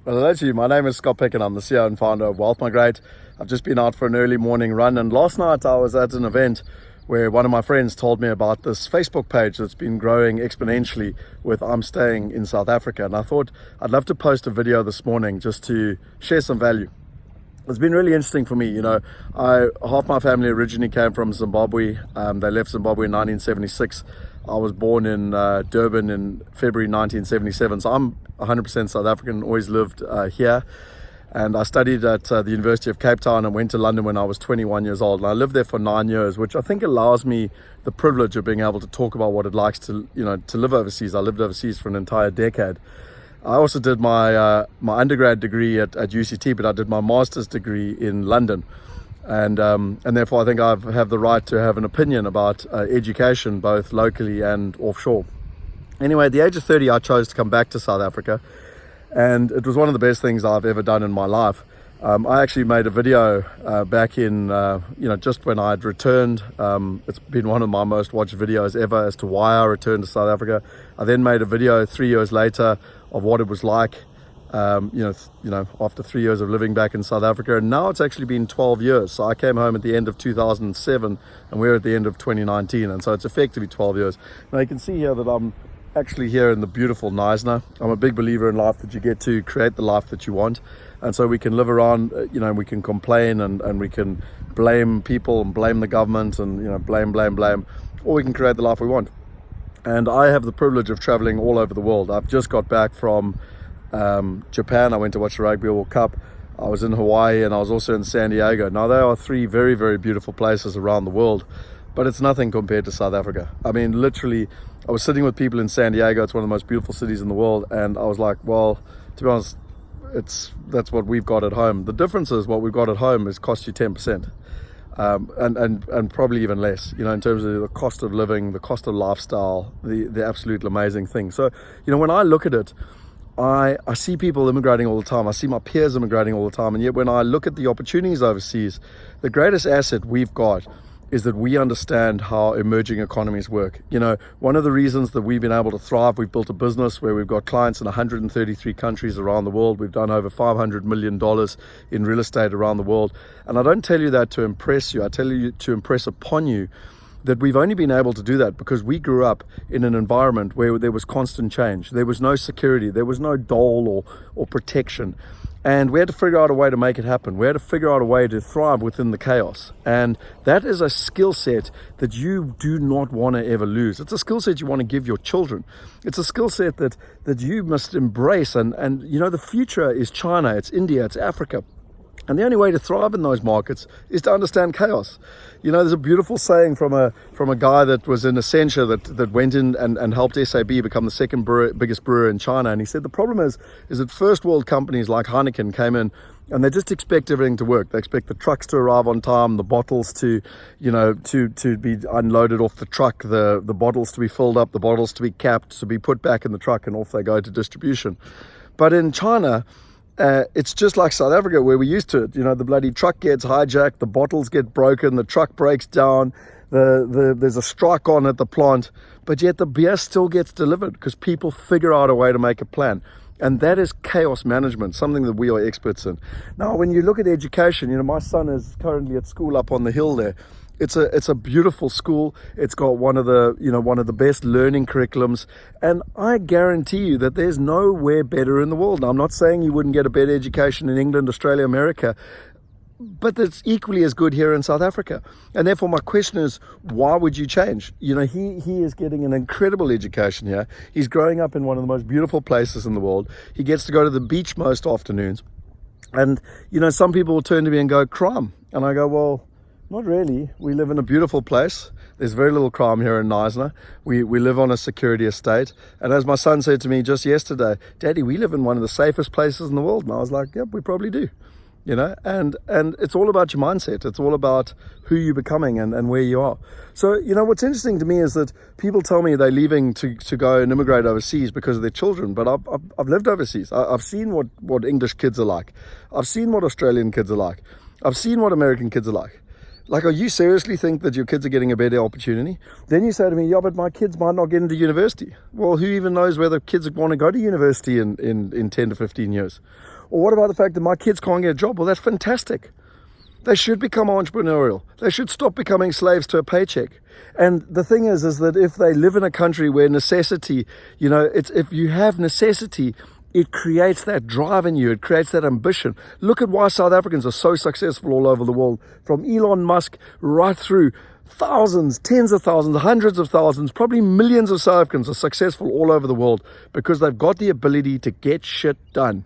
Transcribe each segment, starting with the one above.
Well, hello to you. My name is Picken. I'm the CEO and founder of WealthE Migrate. I've just been out for an early morning run, and last night I was at an event where one of my friends told me about this Facebook page that's been growing exponentially with I'm staying in South Africa, and I thought I'd love to post a video this morning just to share some value. It's been really interesting for me. Half my family originally came from Zimbabwe. They left Zimbabwe in 1976. I was born in Durban in February 1977, so I'm 100% South African, always lived here. And I studied at the University of Cape Town and went to London when I was 21 years old. And I lived there for 9 years, which I think allows me the privilege of being able to talk about what it likes to live overseas. I lived overseas for an entire decade. I also did my undergrad degree at UCT, but I did my master's degree in London. And therefore I think I have the right to have an opinion about education, both locally and offshore. Anyway, at the age of 30, I chose to come back to South Africa, and it was one of the best things I've ever done in my life. I actually made a video back in, just when I had returned. It's been one of my most watched videos ever as to why I returned to South Africa. I then made a video 3 years later of what it was like, after 3 years of living back in South Africa. And now it's actually been 12 years. So I came home at the end of 2007 and we're at the end of 2019. And so it's effectively 12 years. Now you can see here that I'm actually here in the beautiful Knysna. I'm a big believer in life that you get to create the life that you want. And so we can live around, we can complain and we can blame people and blame the government and, blame, or we can create the life we want. And I have the privilege of traveling all over the world. I've just got back from Japan. I went to watch the Rugby World Cup. I was in Hawaii and I was also in San Diego. Now, they are three very, very beautiful places around the world, but it's nothing compared to South Africa. I mean, literally, I was sitting with people in San Diego. It's one of the most beautiful cities in the world. And I was like, well, to be honest, that's what we've got at home. The difference is what we've got at home is cost you 10%. And probably even less, in terms of the cost of living, the cost of lifestyle, the absolute amazing thing. So, when I look at it, I see people immigrating all the time. I see my peers immigrating all the time. And yet when I look at the opportunities overseas, the greatest asset we've got is that we understand how emerging economies work. One of the reasons that we've been able to thrive, we've built a business where we've got clients in 133 countries around the world. We've done over $500 million in real estate around the world. And I don't tell you that to impress you. I tell you to impress upon you that we've only been able to do that because we grew up in an environment where there was constant change. There was no security. There was no dole or protection. And we had to figure out a way to make it happen. We had to figure out a way to thrive within the chaos. And that is a skill set that you do not want to ever lose. It's a skill set you want to give your children. It's a skill set that you must embrace. And the future is China, it's India, it's Africa. And the only way to thrive in those markets is to understand chaos. There's a beautiful saying from a guy that was in Accenture that went in and helped SAB become the second biggest brewer in China. And he said the problem is that first world companies like Heineken came in and they just expect everything to work. They expect the trucks to arrive on time, the bottles to be unloaded off the truck, the bottles to be filled up, the bottles to be capped, to be put back in the truck, and off they go to distribution. But in China, it's just like South Africa, where we're used to it. The bloody truck gets hijacked, the bottles get broken, the truck breaks down, there's a strike on at the plant, but yet the beer still gets delivered because people figure out a way to make a plan. And that is chaos management, something that we are experts in. Now, when you look at education, my son is currently at school up on the hill there. It's a beautiful school. It's got one of the best learning curriculums, and I guarantee you that there's nowhere better in the world. Now, I'm not saying you wouldn't get a better education in England, Australia, America, but it's equally as good here in South Africa. And therefore, my question is, why would you change? He is getting an incredible education here. He's growing up in one of the most beautiful places in the world. He gets to go to the beach most afternoons, and some people will turn to me and go, crime, and I go, well, not really. We live in a beautiful place. There's very little crime here in Knysna. We live on a security estate. And as my son said to me just yesterday, Daddy, we live in one of the safest places in the world. And I was like, yep, we probably do. And it's all about your mindset. It's all about who you're becoming and where you are. So, what's interesting to me is that people tell me they're leaving to go and immigrate overseas because of their children. But I've lived overseas. I've seen what English kids are like. I've seen what Australian kids are like. I've seen what American kids are like. Like, are you seriously think that your kids are getting a better opportunity? Then you say to me, yeah, but my kids might not get into university. Well, who even knows whether kids want to go to university in 10 to 15 years? Or what about the fact that my kids can't get a job? Well, that's fantastic. They should become entrepreneurial. They should stop becoming slaves to a paycheck. And the thing is that if they live in a country where necessity, if you have necessity, it creates that drive in you. It creates that ambition. Look at why South Africans are so successful all over the world, from Elon Musk right through thousands, tens of thousands, hundreds of thousands, probably millions of South Africans are successful all over the world because they've got the ability to get shit done.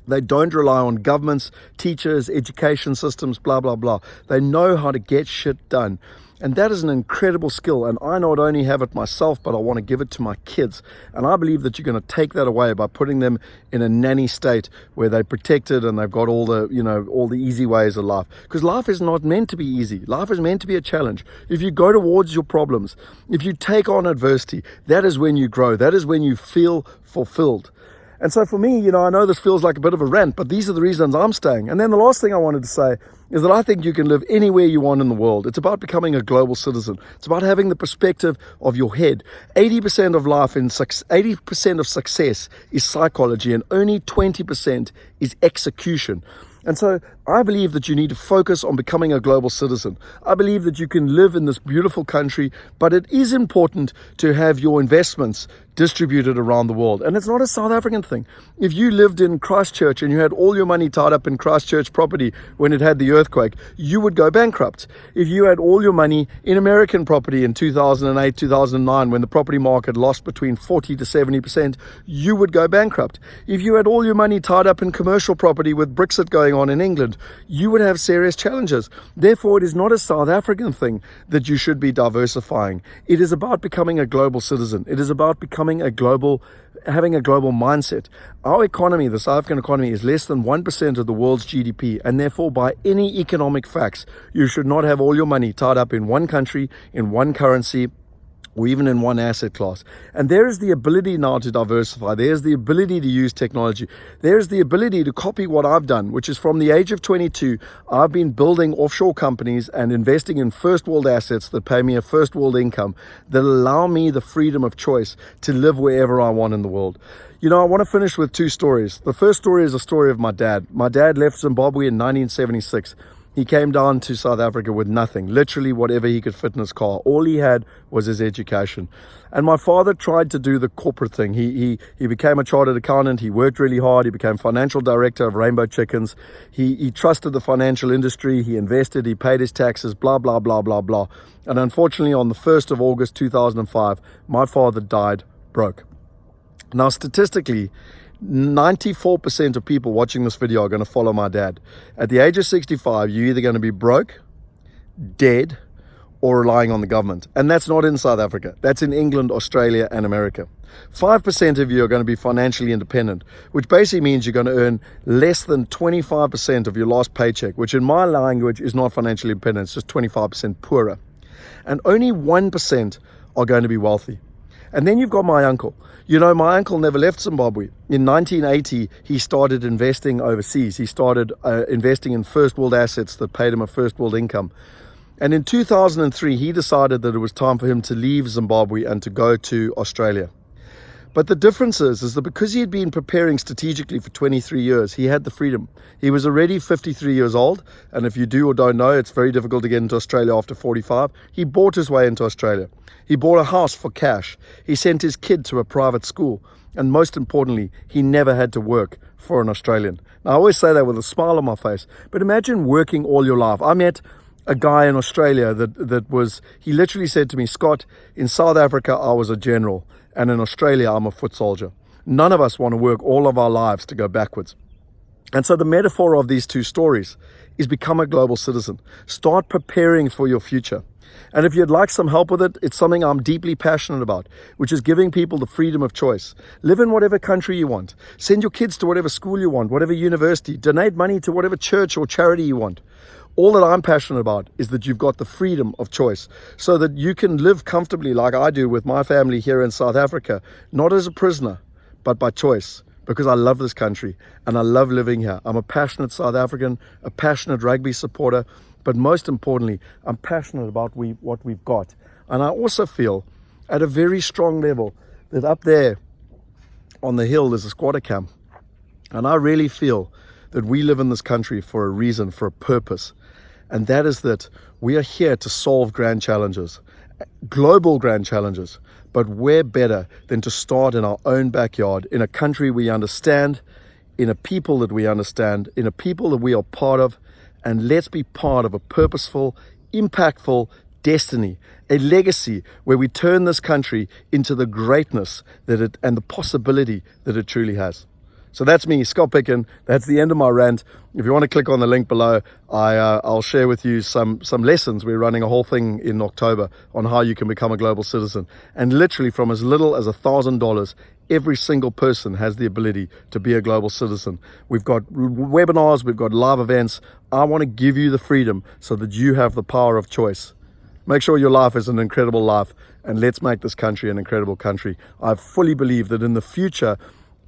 They don't rely on governments, teachers, education systems, blah, blah, blah. They know how to get shit done. And that is an incredible skill. And I not only have it myself, but I want to give it to my kids. And I believe that you're going to take that away by putting them in a nanny state where they're protected and they've got all the easy ways of life. Because life is not meant to be easy. Life is meant to be a challenge. If you go towards your problems, if you take on adversity, that is when you grow. That is when you feel fulfilled. And so for me, I know this feels like a bit of a rant, but these are the reasons I'm staying. And then the last thing I wanted to say is that I think you can live anywhere you want in the world. It's about becoming a global citizen. It's about having the perspective of your head. 80% of life 80% of success is psychology, and only 20% is execution. And so I believe that you need to focus on becoming a global citizen. I believe that you can live in this beautiful country, but it is important to have your investments distributed around the world. And it's not a South African thing. If you lived in Christchurch and you had all your money tied up in Christchurch property when it had the earthquake, you would go bankrupt. If you had all your money in American property in 2008, 2009, when the property market lost between 40 to 70%, you would go bankrupt. If you had all your money tied up in commercial property with Brexit going on in England, you would have serious challenges. Therefore, it is not a South African thing that you should be diversifying. It is about becoming a global citizen. It is about having a global mindset. Our economy, the South African economy, is less than 1% of the world's GDP, and therefore, by any economic facts, you should not have all your money tied up in one country, in one currency, or even in one asset class. And there is the ability now to diversify. There's the ability to use technology. There's the ability to copy what I've done, which is from the age of 22, I've been building offshore companies and investing in first world assets that pay me a first world income that allow me the freedom of choice to live wherever I want in the world. I want to finish with two stories. The first story is a story of my dad. My dad left Zimbabwe in 1976. He came down to South Africa with nothing, literally whatever he could fit in his car. All he had was his education. And my father tried to do the corporate thing. He became a chartered accountant. He worked really hard. He became financial director of Rainbow Chickens. He trusted the financial industry. He invested. He paid his taxes, blah, blah, blah, blah, blah. And unfortunately, on the 1st of August, 2005, my father died broke. Now, statistically, 94% of people watching this video are going to follow my dad. At the age of 65, you're either going to be broke, dead, or relying on the government. And that's not in South Africa. That's in England, Australia, and America. 5% of you are going to be financially independent, which basically means you're going to earn less than 25% of your last paycheck, which in my language is not financially independent. It's just 25% poorer. And only 1% are going to be wealthy. And then you've got my uncle. My uncle never left Zimbabwe. In 1980, he started investing overseas. He started investing in first world assets that paid him a first world income. And in 2003, he decided that it was time for him to leave Zimbabwe and to go to Australia. But the difference is that because he had been preparing strategically for 23 years, he had the freedom. He was already 53 years old. And if you do or don't know, it's very difficult to get into Australia after 45. He bought his way into Australia. He bought a house for cash. He sent his kid to a private school. And most importantly, he never had to work for an Australian. Now, I always say that with a smile on my face. But imagine working all your life. I met a guy in Australia he literally said to me, Scott, in South Africa, I was a general. And in Australia, I'm a foot soldier. None of us want to work all of our lives to go backwards. And so the metaphor of these two stories is become a global citizen. Start preparing for your future. And if you'd like some help with it, it's something I'm deeply passionate about, which is giving people the freedom of choice. Live in whatever country you want. Send your kids to whatever school you want, whatever university. Donate money to whatever church or charity you want. All that I'm passionate about is that you've got the freedom of choice so that you can live comfortably like I do with my family here in South Africa, not as a prisoner, but by choice, because I love this country and I love living here. I'm a passionate South African, a passionate rugby supporter, But most importantly, I'm passionate about what we've got. And I also feel at a very strong level that up there on the hill there's a squatter camp. And I really feel that we live in this country for a reason, for a purpose. And that is that we are here to solve grand challenges, global grand challenges. But where better than to start in our own backyard, in a country we understand, in a people that we understand, in a people that we are part of, and let's be part of a purposeful, impactful destiny, a legacy where we turn this country into the greatness that it and the possibility that it truly has. So that's me, Scott Picken. That's the end of my rant. If you want to click on the link below, I'll share with you some lessons. We're running a whole thing in October on how you can become a global citizen. And literally from as little as $1,000, every single person has the ability to be a global citizen. We've got webinars, we've got live events. I want to give you the freedom so that you have the power of choice. Make sure your life is an incredible life, and let's make this country an incredible country. I fully believe that in the future,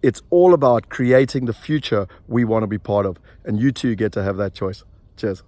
it's all about creating the future we want to be part of, and you too get to have that choice. Cheers.